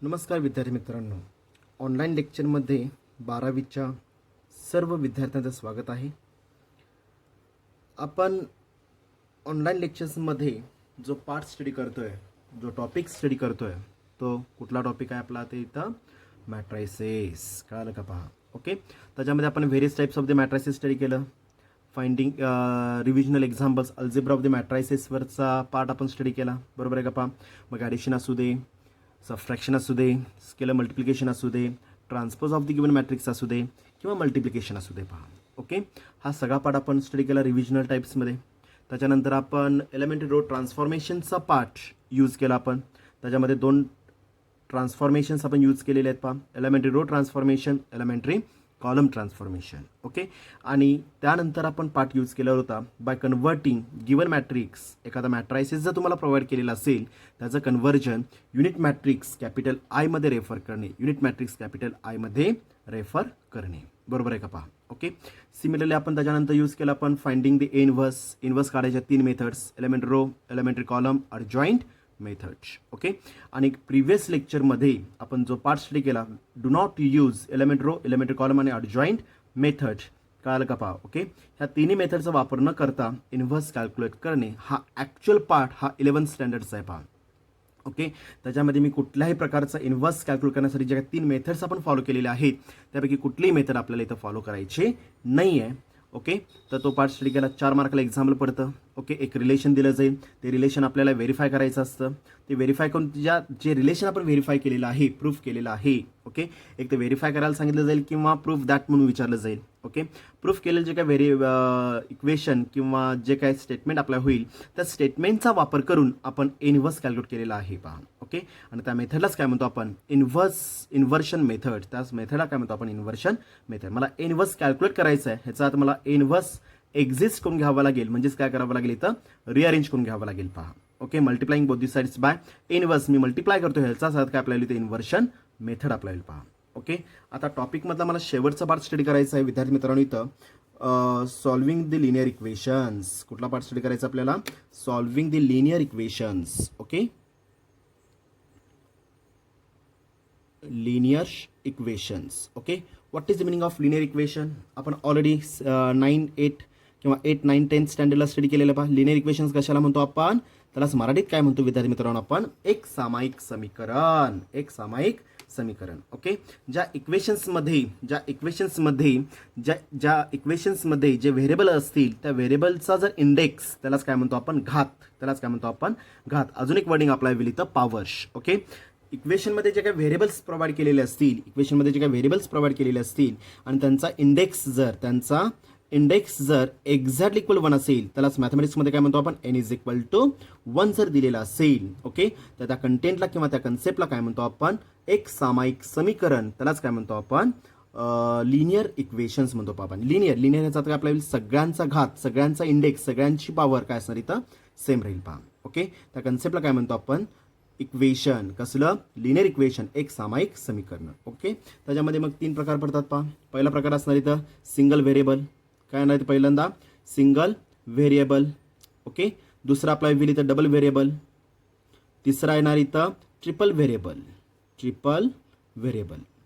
नमस्कार विद्यार्थी मित्रांनो, ऑनलाईन लेक्चरमध्ये 12वीच्या सर्व विद्यार्थ्यांचं स्वागत आहे. आपण ऑनलाईन लेक्चर्समध्ये जो पार्ट स्टडी करतोय, जो टॉपिक स्टडी करतोय, तो कुठला टॉपिक आहे आपला? ते इथं मॅट्रायसेस. कळालं का? पहा. ओके, त्याच्यामध्ये आपण various types of the matrices study केलं. Finding revisional examples, algebra of the मॅट्रायसेसवरचा पार्ट आपण स्टडी केला. बरोबर आहे का? पहा. मग ॲडिशन असू दे, सबट्रॅक्शन असू दे, स्केलर मल्टिप्लिकेशन असू दे, transpose of the given matrix असू दे किंवा मल्टिप्लिकेशन असू दे. पहा. ओके, हा सगळा पार्ट आपण स्टडी केला रिव्हिजनल टाईप्समध्ये. त्याच्यानंतर आपण एलिमेंटरी रो ट्रान्सफॉर्मेशनचा पार्ट यूज केला. आपण त्याच्यामध्ये 2 ट्रान्सफॉर्मेशन्स आपण यूज केलेले आहेत. पहा, elementary row transformation, elementary column transformation. Okay, आणि त्यानंतर आपण पार्ट यूज केला होता बाय कन्व्हर्टिंग गिवन मॅट्रिक्स. एखादा मॅट्रायसिस जर तुम्हाला प्रोव्हाइड केलेला असेल त्याचं कन्व्हर्जन युनिट मॅट्रिक्स कॅपिटल आयमध्ये रेफर करणे, युनिट मॅट्रिक्स कॅपिटल आयमध्ये रेफर करणे. बरोबर आहे का? पहा. ओके, सिमिलरली आपण त्याच्यानंतर यूज केला आपण फाइंडिंग द इनव्हर्स काढायच्या 3 methods, elementary row, elementary column और जॉईंट मेथड्स. ओके, आणि प्रिव्हियस लेक्चरमध्ये आपण जो पार्ट स्टडी केला, do not use elementary row, elementary column आणि जॉईंट मेथड. कळालं का? पहा. ओके, ह्या तिन्ही मेथडचा वापर न करता इनव्हर्स कॅल्क्युलेट करणे हा ॲक्च्युअल पार्ट हा 11th स्टँडर्डचा आहे. पहा. ओके, त्याच्यामध्ये मी कुठल्याही प्रकारचा इनव्हर्स कॅल्क्युलेट करण्यासाठी ज्या 3 मेथड्स आपण फॉलो केलेल्या आहेत त्यापैकी कुठलीही मेथड आपल्याला इथं फॉलो करायची नाही आहे. ओके, तर तो पार्ट स्टडी केला. 4 मार्काला एक्झाम्पल पडतं. ओके, एक रिलेशन दिलं जाईल, ते रिलेशन आपल्याला व्हेरीफाय करायचं असतं. ते व्हेरीफाय करून जे रिलेशन आपण व्हेरीफाय केलेलं आहे, प्रूफ केलेलं आहे, ओके, एक तर व्हेरीफाय करायला सांगितलं जाईल किंवा प्रूफ दॅट म्हणून विचारलं जाईल. ओके, प्रूफ केलेलं जे काय इक्वेशन किंवा जे काय स्टेटमेंट आपल्या होईल त्या स्टेटमेंटचा वापर करून आपण इनव्हर्स कॅल्क्युलेट केलेला आहे. पहा. ओके, आणि त्या मेथडलाच काय म्हणतो आपण? Inversion method. त्याच मेथडला काय म्हणतो आपण? Inversion method. मला इनव्हर्स कॅल्क्युलेट करायचं आहे, ह्याचा आता मला इनव्हर्स एक्झिस्ट करून घ्यावं लागेल, म्हणजेच काय करावं लागेल? इथं रिअरेंज करून घ्यावं लागेल. पहा. Okay, multiplying both the sides by inverse. Me multiply करतो, ह्याचाच अर्थ काय आपल्याला इथं? इन्व्हर्शन मेथड आपल्याला. पहा. ओके, आता टॉपिकमधला मला शेवटचा पार्ट स्टडी करायचा आहे विद्यार्थी मित्रांनो. इथं सॉल्विंग द लिनियर इक्वेशन्स. कुठला पार्ट स्टडी करायचा आपल्याला? Solving the linear equations. Okay, linear equations. Okay, what is the meaning of linear equation? आपण ऑलरेडी 9, 8 किंवा 8, 9, 10 स्टँडर्डला स्टडी केलेलं. पहा, लिनियर इक्वेशन्स कशाला म्हणतो आपण? त्यालाच मराठीत काय म्हणतो विद्यार्थी मित्रांनो? आपण एक सामायिक समीकरण. एक सामायिक समीकरण. ओके, ज्या इक्वेशन्समध्ये जे व्हेरिएबल असतील त्या व्हेरिएबलचा जर इंडेक्स, त्यालाच काय म्हणतो आपण? घात. त्यालाच काय म्हणतो आपण? घात. अजून एक वर्डिंग अप्लाय होईल इथं, पॉवर्स. ओके, इक्वेशनमध्ये जे काही व्हेरिएबल्स प्रोव्हाइड केलेले असतील, आणि त्यांचा इंडेक्स जर एक्झॅक्टली इक्वल 1 असेल त्यालाच मॅथमॅटिक्समध्ये काय म्हणतो आपण? n इज इक्वल टू 1 जर दिलेला असेल. ओके, तर त्या कंटेंटला किंवा त्या कन्सेप्टला काय म्हणतो आपण? एक सामायिक समीकरण. त्यालाच काय म्हणतो आपण? लिनियर इक्वेशन्स म्हणतो आपण. लिनियर ह्याचा काय आपल्याला? सगळ्यांचा घात, सगळ्यांचा इंडेक्स, सगळ्यांची पॉवर काय असणार इथं? सेम राहील. पहा. ओके, त्या कन्सेप्टला काय म्हणतो आपण? इक्वेशन. कसलं? लिनियर इक्वेशन, एक सामायिक समीकरण. ओके, त्याच्यामध्ये मग 3 प्रकार पडतात. पहा, पहिला प्रकार असणार इथं सिंगल व्हेरिएबल. काय येणार इथं? पहिल्यांदा सिंगल व्हेरिएबल. ओके, दुसरा आपला होईल इथं डबल व्हेरिएबल. तिसरा येणार इथं ट्रिपल व्हेरिएबल.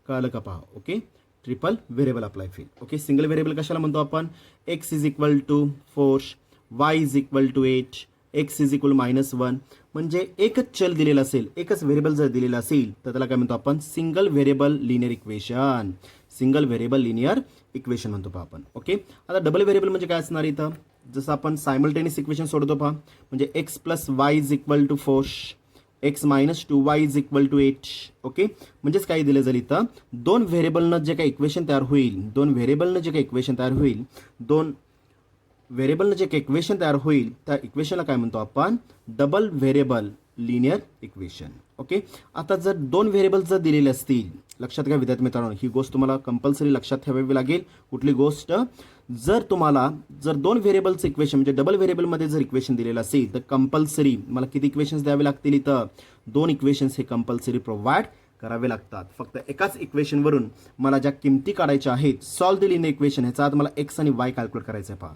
कळलं का? पहा. ओके, ट्रिपल व्हेरिएबल अप्लाय होईल. ओके, सिंगल व्हेरिएबल कशाला म्हणतो आपण? x is equal to 4, y is equal to 8, x is equal -1. म्हणजे एकच चल दिलेला असेल, एकच व्हेरिएबल जर दिलेला असेल तर त्याला काय म्हणतो आपण? Single variable linear equation. Single variable linear equation म्हणतो. पहा आपण. ओके, आता डबल व्हेरिएबल म्हणजे काय असणार इथं? जसं आपण सायमल्टेनियस इक्वेशन सोडतो. पहा, म्हणजे x plus y is equal to 4, x minus 2y is equal to 8. Okay, म्हणजेच काय दिलं जाईल इथं? दोन व्हेरिएबलनं जे काही इक्वेशन तयार होईल, त्या इक्वेशनला काय म्हणतो आपण? Double variable linear equation. Okay, आता जर 2 व्हेरिएबल जर दिलेले असतील, लक्षात घ्या विद्यार्थी मित्रांनो, ही गोष्ट तुम्हाला कंपल्सरी लक्षात ठेवावी लागेल. कुठली गोष्ट? जर 2 व्हेरिएबलचं इक्वेशन म्हणजे डबल व्हेरिएबलमध्ये जर इक्वेशन दिलेलं असेल तर कंपल्सरी मला किती इक्वेशन्स द्यावे लागतील इथं? 2 इक्वेशन्स हे कंपल्सरी प्रोव्हाइड करावे लागतात. फक्त एकाच इक्वेशनवरून मला ज्या किमती काढायच्या आहेत, सॉल्व द लिनियर इक्वेशन, ह्याचा अर्थ मला x आणि y कॅल्क्युलेट करायचं आहे. पहा,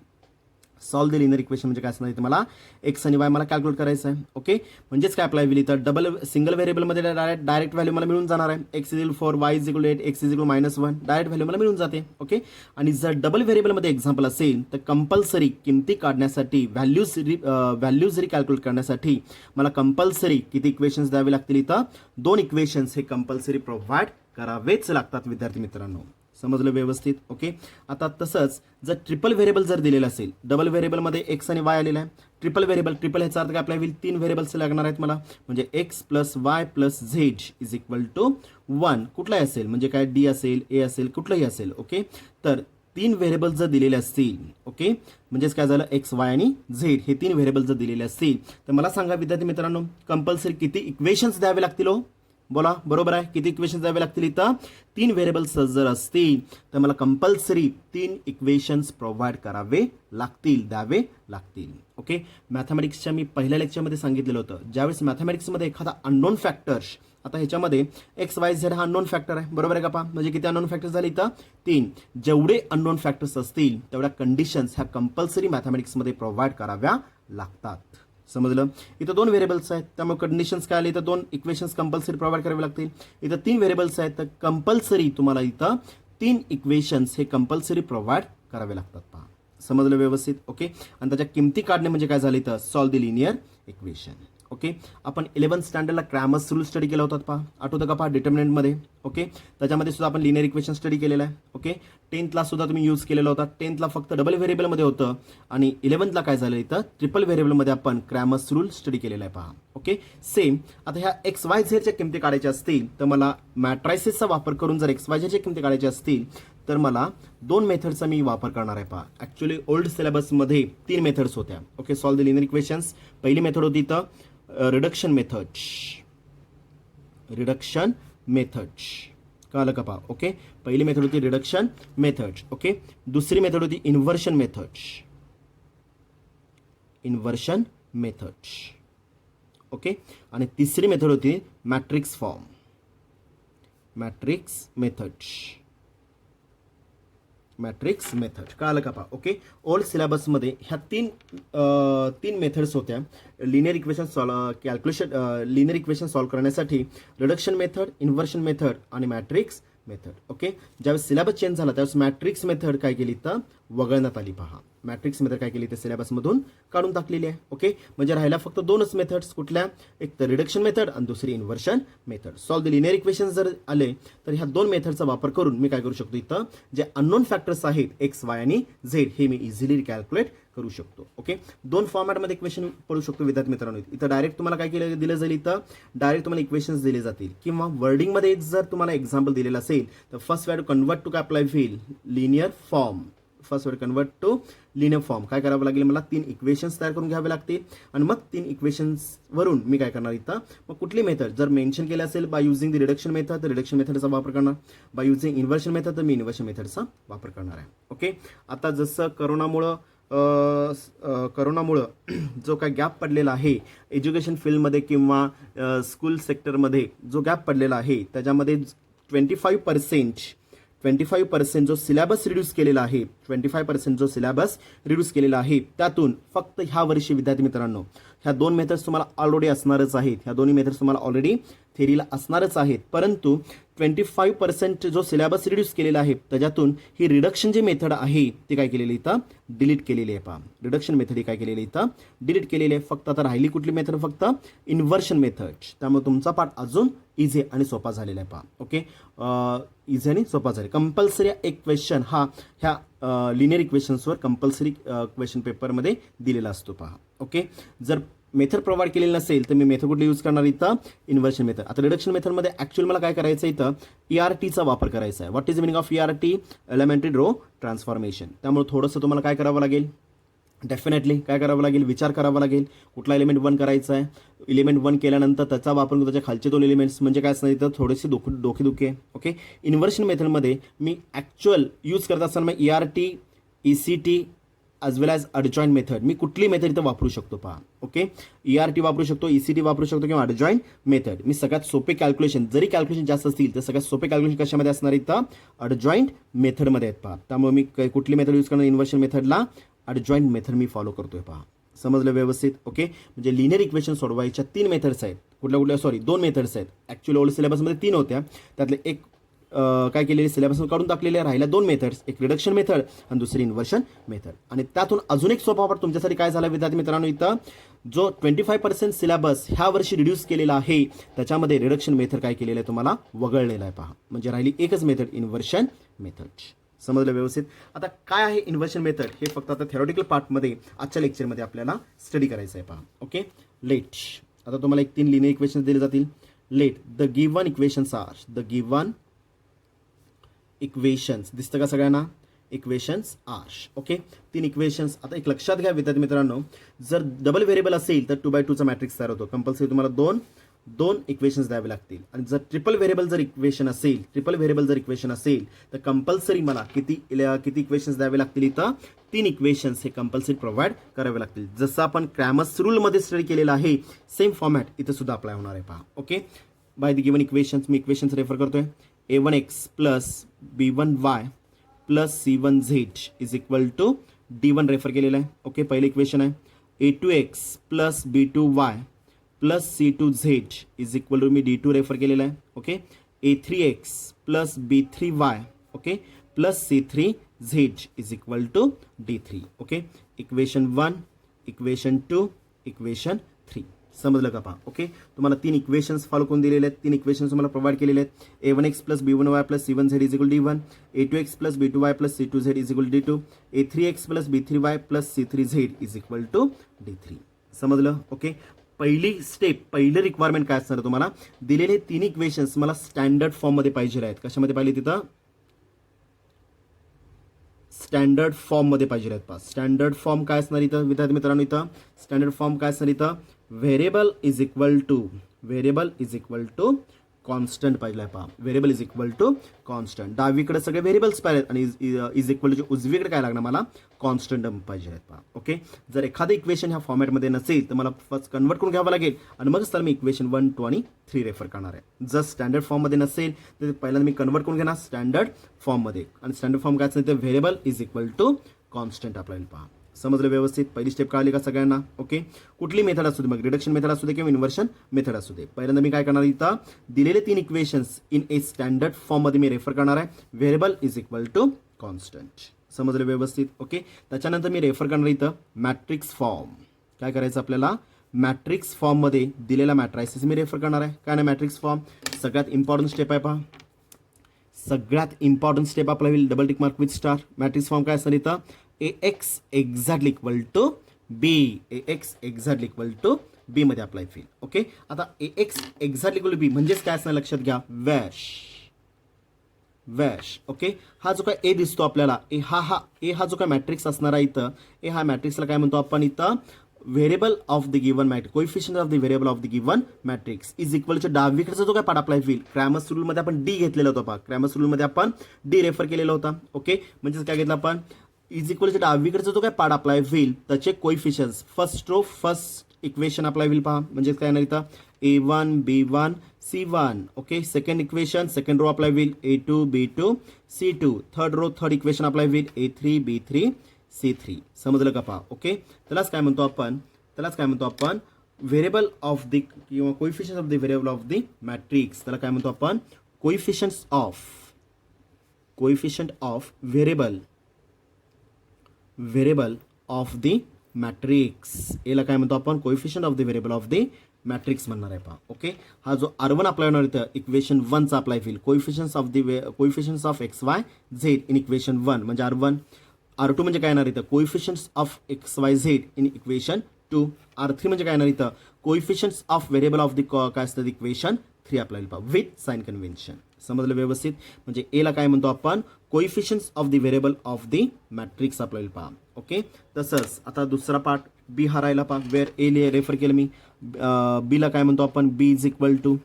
सॉल्व द लिनियर इक्वेशन म्हणजे काय असणार आहे, मला एक्स आणि वाय मला कॅल्क्युलेट करायचं आहे. ओके, म्हणजेच काय अप्लाय होईल तर डबल सिंगल व्हेरिएबलमध्ये डायरेक्ट व्हॅल्यू मला मिळून जाणार आहे. X is 4 Y is 8 x is -1 direct value मला मिळून जाते. ओके, आणि जर डबल व्हेरिएबलमध्ये एक्झाम्पल असेल तर कंपल्सरी किमती काढण्यासाठी व्हॅल्यूज जरी कॅल्क्युलेट करण्यासाठी मला कंपल्सरी किती इक्वेशन्स द्यावे लागतील, इथं 2 इक्वेशन्स हे कंपल्सरी प्रोव्हाइड करावेच लागतात विद्यार्थी मित्रांनो. समजलं व्यवस्थित. ओके, आता तसंच जर ट्रिपल व्हेरिएबल जर दिलेलं असेल, डबल व्हेरिएबलमध्ये एक्स आणि वाय आलेला आहे, ट्रिपल ह्याचा अर्थ काय आपल्या होईल, 3 व्हेरिएबल्स लागणार आहेत मला, म्हणजे x plus y plus z is equal to 1. कुठलाही असेल म्हणजे काय, डी असेल, ए असेल, कुठलंही असेल. ओके, तर 3 व्हेरिएबल जर दिलेले असतील, ओके, म्हणजेच काय झालं, एक्स वाय आणि झेड हे 3 व्हेरिएबल जर दिलेले असतील तर मला सांगा विद्यार्थी मित्रांनो कंपल्सरी किती इक्वेशन्स द्यावे लागतील हो, बोला. बरोबर आहे, किती इक्वेशन्स द्यावे लागतील, इथं 3 व्हेरिएबल्स जर असतील तर मला कंपल्सरी 3 इक्वेशन्स प्रोव्हाइड करावे लागतील, द्यावे लागतील. ओके, मॅथमॅटिक्सच्या मी पहिल्या लेक्चरमध्ये सांगितलेलं होतं, ज्यावेळेस मॅथमॅटिक्समध्ये एखादा अननोन फॅक्टर्स, आता ह्याच्यामध्ये एक्स वाय झेड हा अननोन फॅक्टर आहे, बरोबर आहे का पहा, म्हणजे किती अननोन फॅक्टर्स झाले इथं 3. जेवढे अननोन फॅक्टर्स असतील तेवढ्या कंडिशन्स ह्या कंपल्सरी मॅथमॅटिक्समध्ये प्रोव्हाइड कराव्या लागतात. समजलं. इथं 2 व्हेरिएबल्स आहेत त्यामुळे कंडिशन्स काय आले, इथं 2 इक्वेशन्स कंपल्सरी प्रोव्हाइड करावे लागतील. इथं 3 व्हेरिएबल्स आहेत तर कंपल्सरी तुम्हाला इथं 3 इक्वेशन्स हे कंपल्सरी प्रोव्हाइड करावे लागतात. पहा, समजलं व्यवस्थित. ओके, आणि त्याच्या किमती काढणे म्हणजे काय झालं, इथं solve the linear equation. Okay, आपण 11th स्टँडर्डला क्रॅमर्स रूल स्टडी केला होता पहा, आठवतं का पहा, डिटर्मिनंटमध्ये. ओके, त्याच्यामध्ये सुद्धा आपण लिनियर इक्वेशन स्टडी केलेलं आहे. ओके, 10thला सुद्धा तुम्ही यूज केलेला होता. 10thला फक्त डबल व्हेरिएबलमध्ये होतं आणि 11thला काय झालं, इथं ट्रिपल व्हेरिएबलमध्ये आपण क्रॅमर्स रूल स्टडी केलेला आहे. पहा, ओके, सेम. आता ह्या एक्स वाय झेडच्या किमती काढायच्या असतील तर मला मॅट्रायसिसचा वापर करून जर एक्स वाय झेडच्या किमती काढायच्या असतील तर मला 2 मेथड्सचा मी वापर करणार आहे. पहा, ॲक्च्युली ओल्ड सिलेबसमध्ये 3 मेथड्स होत्या. Okay, solve the linear equations. पहिली मेथड होती इथं रिडक्शन मेथड्स, कळलं का पहा. ओके, पहिली मेथड होती रिडक्शन मेथड्स. ओके, दुसरी मेथड होती इन्व्हर्शन मेथड्स. ओके, आणि तिसरी मेथड होती मॅट्रिक्स मेथड, कळलं का पहा. ओके, ओल्ड सिलेबसमध्ये ह्या 3 मेथड्स होत्या linear equation linear equation solve करण्यासाठी, रिडक्शन मेथड, इन्व्हर्शन मेथड आणि मॅट्रिक्स मेथड. ओके, ज्यावेळेस सिलेबस चेंज झाला त्यावेळेस मॅट्रिक्स मेथड काय केली तर वगळण्यात आली. पहा, मॅट्रिक्स मेथड काय केली तर सिलेबसमधून काढून टाकलेली आहे. ओके, म्हणजे राहिला फक्त 2च मेथड्स, कुठल्या, एक तर रिडक्शन मेथड आणि दुसरी inversion method. Solve the linear equation जर आले तर ह्या 2 मेथडचा वापर करून मी काय करू शकतो, इथं जे अननोन फॅक्टर्स आहेत एक्स वाय आणि झेड हे मी इझिली कॅल्क्युलेट करू शकतो. ओके, 2 फॉर्मॅटमध्ये इक्वेशन पडू शकतो विद्यार्थी मित्रांनो. इथं डायरेक्ट तुम्हाला काय केलं दिलं जाईल, इथं डायरेक्ट तुम्हाला इक्वेशन्स दिले जातील, किंवा वर्डिंगमध्ये जर तुम्हाला एक्झाम्पल दिलेलं असेल तर फर्स्ट व्हॅल्यू कन्वर्ट टू काय अप्लाय होईल, लिनियर फॉर्म. काय करावं लागेल, मला 3 इक्वेशन्स तयार करून घ्यावे लागतील आणि मग 3 इक्वेशन्स वरून मी काय करणार, इथं मग कुठली मेथड जर मेन्शन केली असेल by using the reduction method तर रिडक्शन मेथडचा वापर करणार, बाय युझिंग इन्व्हर्शन मेथड तर मी इन्व्हर्शन मेथडचा वापर करणार आहे. ओके, आता जसं करोनामुळं जो काय गॅप पडलेला आहे एज्युकेशन फील्डमध्ये किंवा स्कूल सेक्टरमध्ये जो गॅप पडलेला आहे त्याच्यामध्ये 25% जो सिलेबस रिड्यूस केलेला आहे, 25% जो सिलेबस रिड्यूस केलेला आहे त्यातून फक्त ह्या वर्षी विद्यार्थी मित्रांनो ह्या 2 मेथड्स तुम्हाला ऑलरेडी असणारच आहेत, ह्या दोन्ही मेथड्स तुम्हाला ऑलरेडी थेरीला असणारच आहेत, परंतु 25% जो सिलेबस रिड्यूस केलेला आहे त्याच्यातून ही रिडक्शन जी मेथड आहे ती काय केलेली इथं डिलीट केलेली आहे. पहा, रिडक्शन मेथड ही काय केलेली इथं डिलीट केलेली आहे. फक्त आता राहिली कुठली मेथड, फक्त इन्व्हर्शन मेथड. त्यामुळे तुमचा पाठ अजून इझी आणि सोपा झालेला आहे. पहा, ओके, इझी आणि सोपा झाले. कंपल्सरी एक क्वेश्चन हा ह्या लिनियर इक्वेशन्सवर कंपल्सरी क्वेश्चन पेपरमध्ये दिलेला असतो. पहा, ओके, जर मेथड प्रोव्हाइड केलेली नसेल तर मी मेथड कुठली यूज करणार, इथं इन्व्हर्शन मेथड. आता रिडक्शन मेथडमध्ये ॲक्च्युअली मला काय करायचं, इथं ERTचा वापर करायचा आहे. What is the meaning of ERT, elementary row transformation. त्यामुळे थोडंसं तुम्हाला काय करावं लागेल, डेफिनेटली काय करावं लागेल, विचार करावा लागेल कुठला एलिमेंट 1 करायचा आहे. एलिमेंट 1 केल्यानंतर त्याचा वापर करून त्याच्या खालचे 2 एलिमेंट्स म्हणजे काय असणार, इथं थोडेसे डोकेदुखी आहे. ओके, इन्व्हर्शन मेथडमध्ये मी ॲक्च्युअल यूज करत असताना ERT, ECT ॲज वेल ॲज अडजॉईंट मेथड मी कुठली मेथड इथं वापरू शकतो. पहा, ओके, ERT वापरू शकतो, ECT वापरू शकतो किंवा अडजॉईंट मेथड. मी सगळ्यात सोपे कॅल्क्युलेशन, जरी कॅल्क्युलेशन जास्त असतील तर सगळ्यात सोपे कॅल्क्युलेशन कशामध्ये असणार, इथं अडजॉईंट मेथडमध्ये आहेत. पहा, त्यामुळे मी कुठली मेथड यूज करणार, इन्व्हर्शन मेथडला ॲडजॉईंट मेथड मी फॉलो करतोय पहा. समजलं व्यवस्थित. ओके, म्हणजे लिनियर इक्वेशन सोडवायच्या 3 मेथड्स आहेत. कुठल्या 2 मेथड्स आहेत. ॲक्च्युअली ओल्ड सिलेबसमध्ये 3 होत्या, त्यातले एक काय केलेली सिलेबस काढून टाकलेले, राहिल्या 2 मेथड्स, एक रिडक्शन मेथड आणि दुसरी इन्व्हर्शन मेथड. आणि त्यातून अजून एक सोपा पाठ तुमच्यासाठी काय झाला विद्यार्थी मित्रांनो, इथं जो 25% सिलेबस ह्या वर्षी रिड्यूस केलेला आहे त्याच्यामध्ये रिडक्शन मेथड काय केलेलं आहे तुम्हाला वगळलेलं आहे पहा. म्हणजे राहिली एकच मेथड, इन्व्हर्शन मेथड. समजलं व्यवस्थित. आता काय आहे इन्व्हर्शन मेथड हे फक्त आता थेरॉटिकल पार्टमध्ये आजच्या लेक्चरमध्ये आपल्याला स्टडी करायचं आहे पहा. ओके, लेट आता तुम्हाला एक 3 लिनियर इक्वेशन्स दिले जातील. Let the given equations are, the given equations दिसतं का सगळ्यांना, इक्वेशन्स आर. Okay, 3 equations. आता एक लक्षात घ्या विद्यार्थी मित्रांनो, जर डबल व्हेरिएबल असेल तर 2x2चा मॅट्रिक्स तयार होतो. कंपल्सरी तुम्हाला दोन इक्वेशन्स द्यावे लागतील. आणि जर ट्रिपल व्हेरिएबल जर इक्वेशन असेल तर कंपल्सरी मला किती इक्वेशन्स द्यावे लागतील, इथं 3 इक्वेशन्स हे कंपल्सरी प्रोव्हाइड करावे लागतील. जसं आपण क्रॅमर्स रूलमध्ये स्टडी केलेलं आहे सेम फॉर्मॅट इथं सुद्धा अप्लाय होणार आहे पहा. Okay, by the given equations मी इक्वेशन्स रेफर करतोय. a1x plus b1y plus c1z is equal to d1 refer केलेलं आहे. ओके, पहिलं इक्वेशन आहे. a2x plus b2y plus c2z is equal to मी d2 रेफर केलेलं आहे. Okay, a3x plus b3y okay plus c3z is equal to d3. Okay, equation 1, equation 2, equation 3. समजलं का पहा. ओके, तुम्हाला 3 इक्वेशन्स फॉलो करून दिलेले आहेत. 3 इक्वेशन्स तुम्हाला प्रोव्हाइड केलेले आहेत. a1x plus b1y plus c1z is equal d1, a2x plus b2y plus c2z is equal d2, a3x plus b3y plus c3z is equal to d3. समजलं. ओके, पहिली step, पहिलं requirement काय असणार तुम्हाला, दिलेले 3 इक्वेशन्स मला स्टँडर्ड फॉर्ममध्ये पाहिजे आहेत. कशामध्ये पाहिजे, तिथं स्टँडर्ड फॉर्ममध्ये पाहिजे आहेत पहा. स्टँडर्ड फॉर्म काय असणार इथं विद्यार्थी मित्रांनो, इथं स्टँडर्ड फॉर्म काय असणार, इथं variable is equal to constant पाहिजे आहे पहा. Variable is equal to constant. डावीकडे सगळे व्हेरिएबल्स पाहिजेत आणि इज इक्वल टू उजवीकडे काय लागणार मला, कॉन्स्टंट पाहिजे आहेत पहा. ओके, जर एखादं इक्वेशन ह्या फॉर्मॅटमध्ये नसेल तर मला फर्स्ट कन्वर्ट करून घ्यावं लागेल आणि मगच तर मी इक्वेशन 1, 2 आणि 3 रेफर करणार आहे. जर स्टँडर्ड फॉर्ममध्ये नसेल तर पहिल्यांदा मी कन्वर्ट करून घेणार स्टँडर्ड फॉर्ममध्ये. आणि स्टँडर्ड फॉर्म काय असेल तर variable is equal to constant आपल्याला पहा. समजलं व्यवस्थित. पहिली स्टेप कळली का सगळ्यांना. ओके, कुठली मेथड असू दे, मग रिडक्शन मेथड असू दे किंवा इन्व्हर्शन मेथड असू दे, पहिल्यांदा मी काय करणार, इथं दिलेले 3 इक्वेशन्स इन ए स्टँडर्ड फॉर्ममध्ये मी रेफर करणार आहे. Variable is equal to constant. समजलं व्यवस्थित. ओके, त्याच्यानंतर मी रेफर करणार इथं मॅट्रिक्स फॉर्म. काय करायचं आपल्याला, मॅट्रिक्स फॉर्ममध्ये दिलेला मॅट्रायसिस मी रेफर करणार आहे. काय नाही, मॅट्रिक्स फॉर्म सगळ्यात इम्पॉर्टंट स्टेप आहे पहा. सगळ्यात इम्पॉर्टंट स्टेप आपला होईल double tick mark with star. Matrix form काय असणार इथं, ax exactly equal to b, ax exactly equal to b मध्ये अप्लाय होईल. ओके, आता ax exactly equal to b म्हणजेच काय असणार लक्षात घ्या, वॅश. ओके, हा जो काय a दिसतो आपल्याला, हा जो काय मॅट्रिक्स असणार आहे इथं, हा मॅट्रिक्सला काय म्हणतो आपण इथं, variable of the given matrix, coefficient of the variable of the given matrix is equal to डावीकडचा जो काय पार्ट अप्लाय होईल. क्रॅमर्स रूलमध्ये आपण d घेतलेला होता पहा. क्रॅमर्स रूलमध्ये आपण d रेफर केलेला होता. ओके, म्हणजेच काय घेतलं आपण, इज इक्वल टू डावीकडचा जो काय पार्ट अप्लाय होईल त्याचे कोइफिशियंट्स फर्स्ट इक्वेशन अप्लाय होईल पहा. म्हणजे काय येणार इथं, a1 b1 c1. Okay, second equation second row apply होईल, a2 b2 c2. Third row third equation apply होईल, a3 b3 c3. समजलं का पहा. ओके, त्यालाच काय म्हणतो आपण व्हेरिएबल ऑफ द किंवा कोइफिशियंट्स of the variable of the matrix. त्याला काय म्हणतो आपण, कोइफिशियंट्स of variable of the matrix. याला काय म्हणतो आपण, coefficient of the variable of the matrix म्हणणार आहे पहा. ओके, हा जो r1 अप्लाय होणार इथं इक्वेशन 1 चा अप्लाय होईल. कोइफिशियंट्स ऑफ xyz इन इक्वेशन 1 म्हणजे r1. r2 म्हणजे काय येणार इथं, कोइफिशियंट्स of xyz in equation 2. r3 म्हणजे काय येणार इथं, कोइफिशियंट्स ऑफ व्हेरिएबल ऑफ द काय असतं इक्वेशन 3 अप्लाय होईल पहा विथ साइन कन्व्हेन्शन. समजलं व्यवस्थित. म्हणजे ए ला काय म्हणतो आपण, कोइफिशियंट्स of the variable of the matrix apply होईल पहा. ओके, तसंच आता दुसरा पार्ट बी हा राहिला पहा. वेअर ए रेफर केलं मी, बी ला काय म्हणतो आपण, बी इज इक्वल टू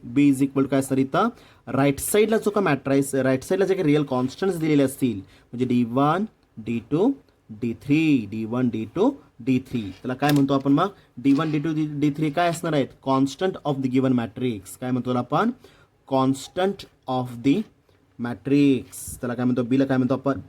काय असणार इथं, राईट साईडला जो का मॅट्राइस, राईट साईडला जे काही रिअल कॉन्स्टंट्स दिलेले असतील म्हणजे d1 d2 d3 त्याला काय म्हणतो आपण मग, d1 d2 d3 काय असणार आहेत, constant of the given matrix. काय म्हणतो आपण, कॉन्स्टंट ऑफ द मॅट्रिक्स. त्याला काय म्हणतो, बीला काय म्हणतो आपण,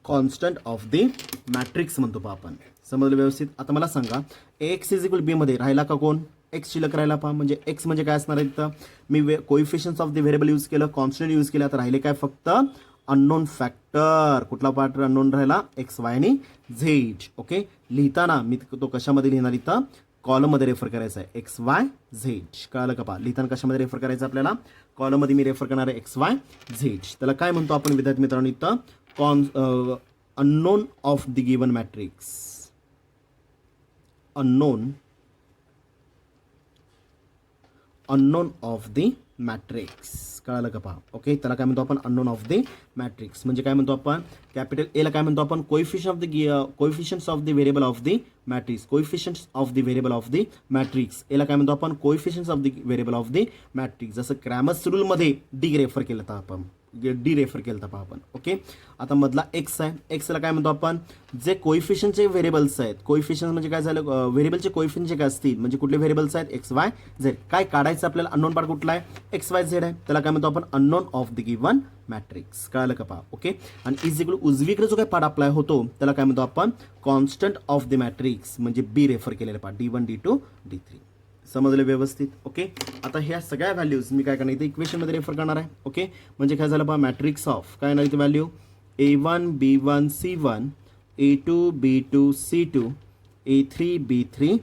कॉन्स्टंट ऑफ द मॅट्रिक्स म्हणतो पहा आपण. समजलं व्यवस्थित. आता मला सांगा एक्स इज इक्वल बी मध्ये राहिला का कोण? एक्स शिल्लक राहिला पहा. म्हणजे एक्स म्हणजे काय असणार आहे इथं? मी कोइफिशियन्स ऑफ द व्हेरिएबल यूज केलं, कॉन्स्टंट यूज केला, तर राहिले काय फक्त अननोन फॅक्टर. कुठला पार्ट अननोन राहिला? एक्स वाय आणि झेड. ओके, लिहिताना मी तो कशामध्ये लिहिणार इथं? कॉलममध्ये रेफर करायचा आहे एक्स वाय झेड. कळालं का पहा? लिहिताना कशामध्ये रेफर करायचं आपल्याला? कॉलममध्ये मी रेफर करणार आहे एक्स वाय झेड. त्याला काय म्हणतो आपण विद्यार्थी मित्रांनो इथं? Unknown of the given matrix. Unknown of the matrix. कळालं का पहा? ओके, त्याला काय म्हणतो आपण? Unknown of the matrix. म्हणजे काय म्हणतो आपण? कॅपिटल एला काय म्हणतो आपण? Coefficients of the variable of the matrix. Coefficients of the variable of the matrix याला काय म्हणतो आपण? Coefficients of the variable of the matrix. जसं क्रॅमर्स रूलमध्ये डी रेफर केलं तर आपण रेफर केलं तर पहा आपण. ओके, आता मधला एक्स आहे. एक्सला काय म्हणतो आपण? जे कोइफिशियन्टचे व्हेरिएबल्स आहेत. कोइफिशियन्ट म्हणजे काय झालं? व्हेरिएबलचे कोइफिशियन्ट जे काय असतील म्हणजे कुठले व्हेरिएबल्स आहेत? X y Z. काय काढायचं आपल्याला? अननोन पार्ट कुठला आहे? एक्स वाय झेड आहे. त्याला काय म्हणतो आपण? Unknown of the given matrix. कळालं का पहा? ओके, आणि इज इक्वल उजवीकडे जो काय पार्ट अप्लाय होतो त्याला काय म्हणतो आपण? कॉन्स्टंट ऑफ द मॅट्रिक्स म्हणजे बी रेफर केलेला पार्ट D1 D2 D3. समजले व्यवस्थित? ओके, आता ह्या सगळ्या व्हॅल्यूज मी काय करणार इथे इक्वेशनमध्ये रेफर करणार आहे. ओके, म्हणजे काय झालं पहा? मॅट्रिक्स ऑफ काय येणार इथे value? A1 B1 C1 A2 B2 C2 A3 B3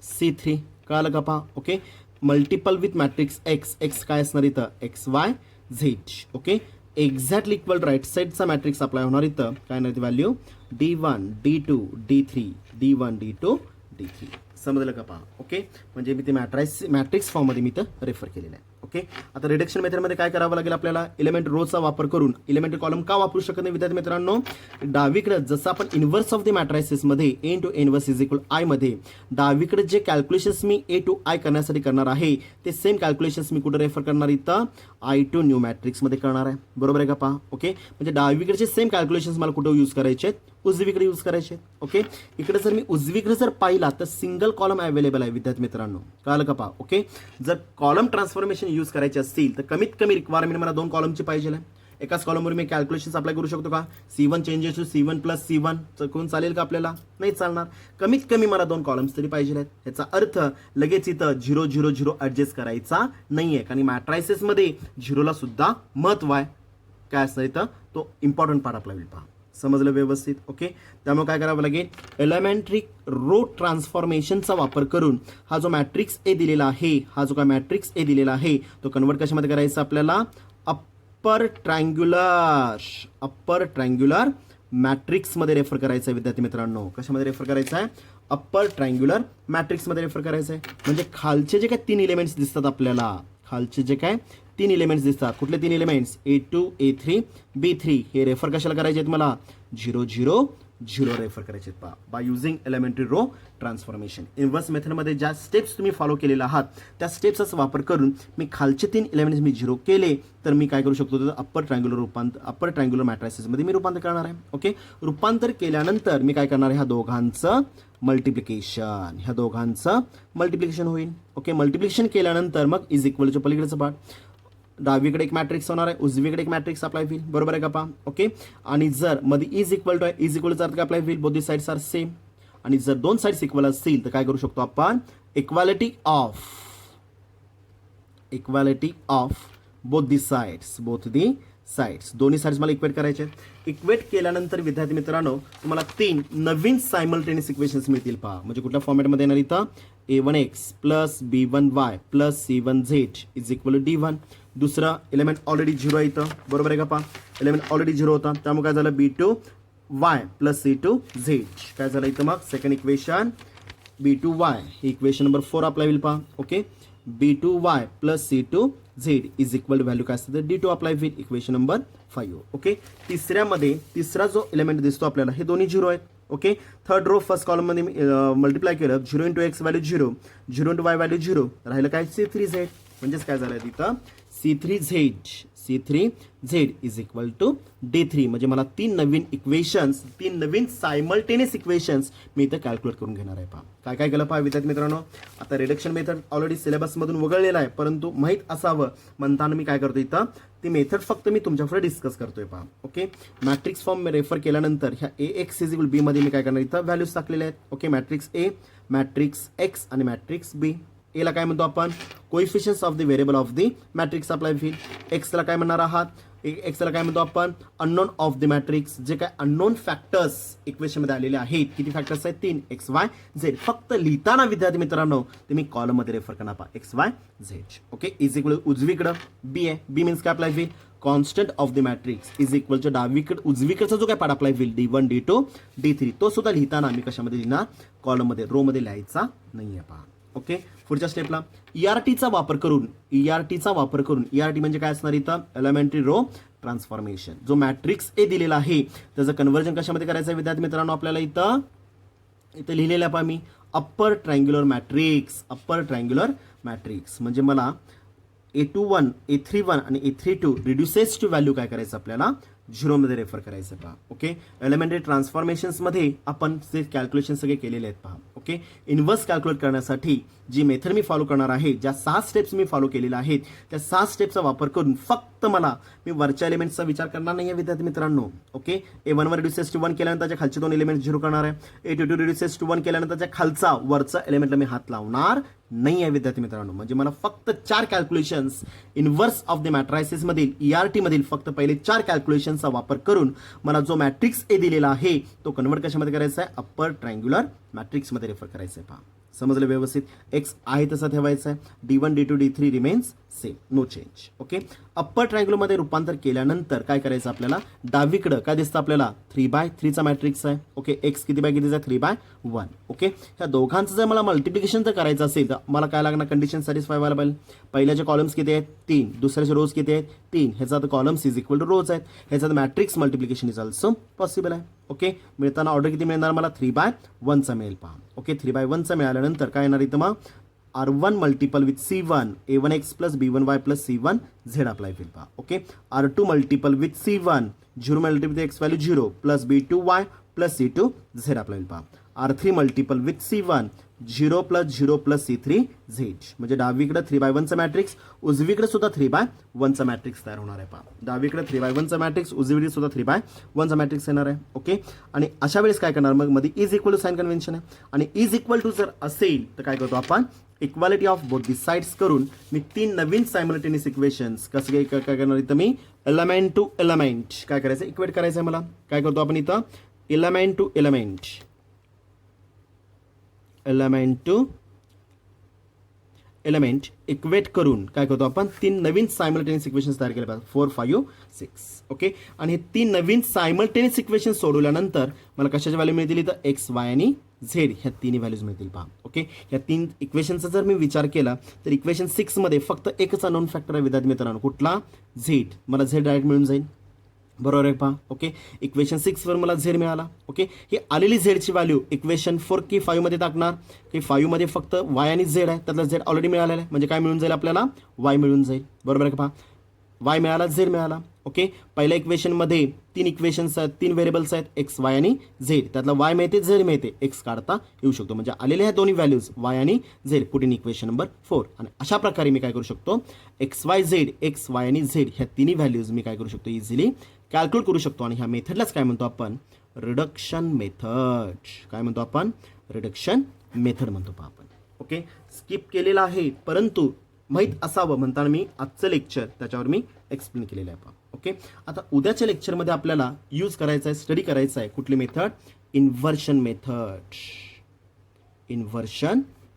C3. कळालं का पहा? Okay, multiple with matrix x. X काय असणार इथं? X y z. Okay, exactly equal right साईडचा मॅट्रिक्स अप्लाय होणार इथं काय येणार value? D1 D2 D3 D1 D2 D3. समजलं का पहा? ओके, म्हणजे मी ते मॅट्रिक्स फॉर्ममध्ये मी तर रेफर केलेलं आहे. ओके, आता रिडक्शन मेथडमध्ये काय करावं लागेल आपल्याला? एलिमेंट रोचा वापर करून एलिमेंटरी कॉलम का वापरू शकत नाही विद्यार्थी मित्रांनो? डावीकडे जसं आपण इन्व्हर्स ऑफ द मॅट्रायसिसमध्ये A to inverse is equal I मध्ये डावीकडे जे कॅल्क्युलेशन्स मी ए टू आय करण्यासाठी करणार आहे ते सेम कॅल्क्युलेशन्स मी कुठे रेफर करणार इथं? आय टू न्यू मॅट्रिक्समध्ये करणार आहे. बरोबर आहे का पहा? ओके, म्हणजे डावीकडचे सेम कॅल्क्युलेशन्स मला कुठे यूज करायचे आहेत? उजवीकडे यूज करायचे. ओके, इकडे जर मी उजवीकडे जर पाहिला तर सिंगल कॉलम अवेलेबल आहे विद्यार्थी मित्रांनो. कळालं का पहा? ओके, जर कॉलम ट्रान्सफॉर्मेशन यूज करायचे असतील तर कमीत कमी रिक्वायरमेंट मला 2 कॉलमची पाहिजे आहे. एकाच कॉलमवर मी कॅल्क्युलेशन्स अप्लाय करू शकतो का? C1 changes to C1 plus C1 करून चालेल का आपल्याला? नाही चालणार. कमीत कमी मला 2 कॉलम्स तरी पाहिजे आहेत. याचा अर्थ लगेच इथं 0 0 0 ॲडजस्ट करायचा नाहीये, कारण मॅट्रायसिसमध्ये 0ला सुद्धा महत्व आहे. काय असतं इथं? तो इम्पॉर्टंट पार्ट आपला होईल. पहा, समजलं व्यवस्थित? ओके, त्यामुळे काय करावं लागेल? एलिमेंटरी रो ट्रान्सफॉर्मेशनचा वापर करून हा जो मॅट्रिक्स ए दिलेला आहे, हा जो काय मॅट्रिक्स ए दिलेला आहे तो कन्वर्ट कशामध्ये करायचा आपल्याला? अप्पर ट्रायंग्युलर मॅट्रिक्समध्ये रेफर करायचं आहे विद्यार्थी मित्रांनो. कशामध्ये रेफर करायचं आहे? अप्पर ट्रायंग्युलर मॅट्रिक्समध्ये रेफर करायचं आहे. म्हणजे खालचे जे काय 3 एलिमेंट्स दिसतात आपल्याला, खालचे जे काय 3 एलिमेंट्स दिसतात, कुठले 3 एलिमेंट्स? A2 A3 B3 हे रेफर कशाला करायचे आहेत मला? 0 0 0 रेफर करायचे आहेत. पहा, by using elementary row transformation. Inverse मेथडमध्ये ज्या स्टेप्स तुम्ही फॉलो केलेल्या आहात त्या स्टेप्सचा वापर करून मी खालचे 3 एलिमेंट्स मी 0 केले तर मी काय करू शकतो? तर अप्पर ट्रायंग्युलर मॅट्रायसिसमध्ये मी रूपांतर करणार आहे. ओके, रूपांतर केल्यानंतर मी काय करणार आहे? ह्या दोघांचं मल्टिप्लिकेशन होईल. ओके, मल्टिप्लिकेशन केल्यानंतर मग इज इक्वलच्या पलीकडचं पार्ट डावीकडे एक मॅट्रिक्स होणार आहे, उजवीकडे एक मॅट्रिक्स अप्लाय होईल. बरोबर आहे का पहा? ओके, आणि जर मध्ये इज इक्वल टू आहे, इज इक्वलचा अर्थ काय अप्लाय होईल? Both the sides are same. आणि जर 2 साइड्स इक्वल असतील तर काय करू शकतो आपण? Equality of both the sides. दोन्ही साइड्स मला इक्वेट करायचे. इक्वेट केल्यानंतर विद्यार्थी मित्रांनो तुम्हाला 3 नवीन सायमल्टेनियस इक्वेशन्स मिळतील. पहा, म्हणजे कुठल्या फॉर्मॅटमध्ये येणार इथं? A1x plus B1y plus C1z is equal to D1. दुसरा एलिमेंट ऑलरेडी 0 आहे इथं. बरोबर आहे का पहा? एलिमेंट ऑलरेडी 0 होता, त्यामुळे काय झालं? B2y plus C2z. काय झालं इथं? मग सेकंड इक्वेशन B2y ही इक्वेशन नंबर 4 अप्लाय होईल. पहा, okay, B2y plus C2z is equal to value काय असतं? D2 अप्लाय होईल. Equation number 5. ओके, तिसरा जो एलिमेंट दिसतो आपल्याला हे दोन्ही 0 आहेत. ओके, थर्ड रो फर्स्ट कॉलममध्ये मल्टिप्लाय केलं 0 × x व्हॅल्यू 0 0 × y व्हॅल्यू 0 राहिलं काय? C3z. म्हणजेच काय झालं तिथं? C3Z is equal to D3. म्हणजे मला तीन नवीन सायमल्टेनियस इक्वेशन्स मी इथं कॅल्क्युलेट करून घेणार आहे. पहा काय काय केलं पहा विद्यार्थी मित्रांनो. आता रिडक्शन मेथड ऑलरेडी सिलेबसमधून वगळलेला आहे, परंतु माहीत असावं म्हणताना मी काय करतो इथं ती मेथड फक्त मी तुमच्यापुढे डिस्कस करतोय. पहा ओके. मॅट्रिक्स फॉर्म रेफर केल्यानंतर ह्या AX इज बी मध्ये मी काय करणार इथं व्हॅल्यूज टाकलेल्या आहेत. Okay. Matrix A, matrix X आणि मॅट्रिक्स B. एला काय म्हणतो आपण coefficients of the variable of the matrix apply होईल. एक्सला काय म्हणणार आहात, एक्सला काय म्हणतो आपण अननोन ऑफ द मॅट्रिक्स. जे काय अननोन फॅक्टर्स इक्वेशनमध्ये आलेले आहेत, किती फॅक्टर्स आहेत 3 XY Z. फक्त लिहिताना विद्यार्थी मित्रांनो तुम्ही कॉलम मध्ये रेफर करणार पहा XYZ. ओके. इज इक्वल उजवीकडं बी आहे. बी मीन्स काय अप्लाय होईल constant of the matrix is equal to डावीकडे उजवीकडचा जो काय पार्ट अप्लाय होईल D1 D2 D3 तो सुद्धा लिहिताना मी कशामध्ये लिहिणार कॉलम मध्ये रो मध्ये लिहायचा नाहीये. पहा ओके. पुढच्या स्टेपला ERTचा वापर करून ERT म्हणजे काय असणार इथं एलिमेंटरी रो ट्रान्सफॉर्मेशन. जो मॅट्रिक्स A दिलेला आहे त्याचं कन्व्हर्जन कशामध्ये करायचं आहे विद्यार्थी मित्रांनो आपल्याला इथं लिहिलेलं आहे पहा मी अप्पर ट्रायंग्युलर मॅट्रिक्स. म्हणजे मला A21 A31 आणि A32 रिड्युसेस टू व्हॅल्यू काय करायचं आपल्याला 0 मध्ये रेफर करायचं. पहा ओके. एलिमेंटरी ट्रान्सफॉर्मेशन्स मध्ये आपण जे कॅल्क्युलेशन सगळे केलेले आहेत. पहा ओके. इन्व्हर्स कॅल्क्युलेट करण्यासाठी जी मेथड मी फॉलो करणार आहे, ज्या 6 स्टेप्स मी फॉलो केलेल्या आहेत, त्या 6 स्टेप्सचा वापर करून फक्त मी वरच्या एलिमेंट्सचा विचार करणार नाही आहे विद्यार्थी मित्रांनो. ओके. A1 रिड्युसेस टू 1 केल्यानंतर त्याच्या खालचे 2 एलिमेंट 0 करणार आहे. A22 रिड्युसेस टू 1 केल्यानंतर त्या खालचा वरचा एलिमेंटला मी हात लावणार नाही आहे विद्यार्थी मित्रांनो. म्हणजे मला फक्त 4 कॅल्क्युलेशन्स इन्व्हर्स ऑफ द मॅट्रायसिस मधील ERT मधील फक्त पहिले 4 कॅल्क्युलेशनचा वापर करून मला जो मॅट्रिक्स A दिलेला आहे तो कन्वर्ट कशामध्ये करायचा आहे अप्पर ट्रायंग्युलर मॅट्रिक्स मध्ये रेफर करायचं आहे. पहा समजलं व्यवस्थित. X आहे तसा ठेवायचा आहे. D1 D2 D3 remains same, no change. Okay. Upper triangular मध्ये रूपांतर केल्यानंतर काय करायचं आपल्याला डावीकडं काय दिसतं आपल्याला 3/3 चा मॅट्रिक्स आहे. ओके. X किती बाय कितीचा 3/1. ओके. ह्या दोघांचं जर मला मल्टिप्लिकेशन जर करायचं असेल तर मला काय लागणार कंडिशन सॅटिस्फाय व्हायला पाहिजे. पहिल्याचे कॉलम्स किती आहेत 3, दुसऱ्याचे रोज किती आहेत 3. ह्याचा तर columns is equal two rows आहेत. ह्याचा matrix multiplication is also possible आहे. ओके. मिळताना ऑर्डर किती मिळणार मला 3/1 चा मिळेल. पहा ओके. 3/1 चा मिळाल्यानंतर काय येणार इथं मग R1 multiple with C1 A1X plus B1Y plus C1 Z apply होईल. पहा okay. R2 multiple with C1 0 multiple X value 0 plus B2Y plus C2 Z apply होईल. पहा R3 multiple with C1 0 plus C3 Z. म्हणजे डावीकडे 3/1 चा matrix, उजवीकडे सुद्धा 3/1 चा मॅट्रिक्स तयार होणार आहे. पहा डावीकडे 3/1 चा मॅट्रिक्स, उजवीकडे सुद्धा 3/1 चा मॅट्रिक्स येणार आहे. ओके. आणि अशा वेळेस काय करणार मग मध्ये is equal to sign convention आहे. आणि इज इक्वल टू जर असेल तर काय करतो आपण equality of both the sides करून मी 3 नवीन सायमल्टेनियस इक्वेशन्स कसं काय करणार इथं मी एलिमेंट टू एलिमेंट काय करायचं इक्वेट करायचं आहे. मला काय करतो आपण इथं एलिमेंट टू एलिमेंट इक्वेट करून काय करतो आपण 3 नवीन सायमल्टेनियस इक्वेशन्स तयार केले पाहिजे 4 5 6. ओके. आणि हे 3 नवीन सायमल्टेनियस इक्वेशन्स सोडवल्यानंतर मला कशाच्या व्हॅल्यू मिळतील इथं X Y आणि Z ह्या 3 व्हॅल्यूज मिळतील. पहा ओके. ह्या 3 इक्वेशनचा जर मी विचार केला तर इक्वेशन 6 मध्ये फक्त एकच अननोन फॅक्टर आहे विद्यार्थी मित्रांनो. कुठला Z. मला Z डायरेक्ट मिळून जाईल. बरोबर आहे. पहा ओके. इक्वेशन 6 वर मला Z मिळाला. ओके. ही आलेली Z ची व्हॅल्यू इक्वेशन 4 की 5 मध्ये टाकणार की 5 मध्ये फक्त Y आणि Z आहे, त्यातला Z ऑलरेडी मिळालेला आहे. म्हणजे काय मिळून जाईल आपल्याला Y मिळून जाईल. बरोबर आहे का. पहा Y मिळाला Z मिळाला. ओके. पहिल्या इक्वेशन मध्ये 3 इक्वेशन्स आहेत, 3 व्हेरिएबल्स आहेत X Y आणि Z. त्यातला Y मिळते Z मिळते X काढता येऊ शकतो. म्हणजे आलेल्या ह्या दोन्ही व्हॅल्यूज Y आणि Z put in equation number 4. आणि अशा प्रकारे मी काय करू शकतो XYZ X Y आणि Z ह्या तिन्ही व्हॅल्यूज मी काय करू शकतो इझिली कॅल्क्युलेट करू शकतो. आणि ह्या मेथडलाच काय म्हणतो आपण रिडक्शन मेथड. काय म्हणतो आपण रिडक्शन मेथड म्हणतो. पहा आपण ओके. स्किप केलेला आहे परंतु माहीत असावं म्हणताना मी आजचं लेक्चर त्याच्यावर मी एक्सप्लेन केलेलं आहे. पहा ओके. आता उद्याच्या लेक्चरमध्ये आपल्याला यूज करायचं आहे स्टडी करायचं आहे कुठली मेथड इन्व्हर्शन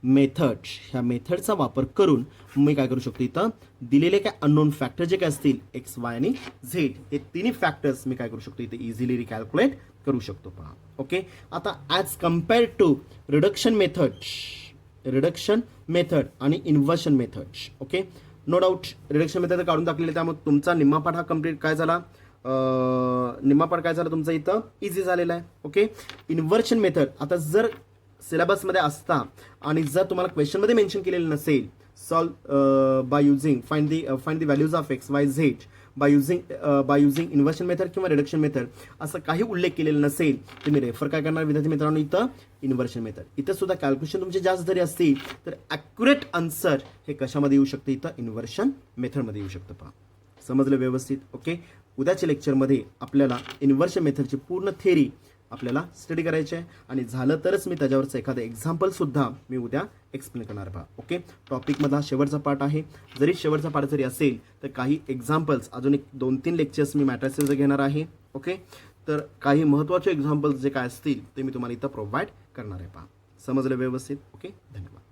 मेथड. ह्या मेथडचा वापर करून मी काय करू शकतो इथं दिलेले काय अननोन फॅक्टर जे काय असतील X Y आणि Z हे तिन्ही फॅक्टर्स मी काय करू शकतो इथे इझिली रिकॅल्क्युलेट करू शकतो. पहा ओके. आता as compare to reduction method आणि inversion method. Okay. No doubt reduction method काढून टाकलेले त्यामुळे तुमचा निम्मा पाठ हा कम्प्लीट काय झाला तुमचा इथं इझी झालेला आहे. ओके. इन्व्हर्शन मेथड आता जर सिलेबसमध्ये असता आणि जर तुम्हाला क्वेश्चनमध्ये मेन्शन केलेलं नसेल solve by using find the values of x y Z by using inversion method किंवा रिडक्शन मेथड असं काही उल्लेख केलेला नसेल तुम्ही रेफर काय करणार विद्यार्थी मित्रांनो इथं इन्व्हर्शन मेथड इथं सुद्धा कॅल्क्युलेशन तुमचे जास्त जरी असतील तर ॲक्युरेट आन्सर हे कशामध्ये येऊ शकतं इथं इन्व्हर्शन मेथडमध्ये येऊ शकतं पहा समजलं व्यवस्थित ओके उद्याच्या लेक्चरमध्ये आपल्याला इन्व्हर्शन मेथडची पूर्ण थेरी आपल्याला स्टडी करायचे आहे आणि झालं तरच मी त्याच्यावरचं एखादं एक्झाम्पलसुद्धा मी उद्या एक्सप्लेन करणार पहा ओके टॉपिकमधला शेवटचा पार्ट आहे जरी शेवटचा पार्ट जरी असेल तर काही एक्झाम्पल्स अजून एक 2-3 लेक्चर्स मी मॅट्रिसेसचे घेणार आहे ओके तर काही महत्त्वाचे एक्झाम्पल्स जे काय असतील ते मी तुम्हाला इथं प्रोव्हाइड करणार आहे पहा समजलं व्यवस्थित ओके धन्यवाद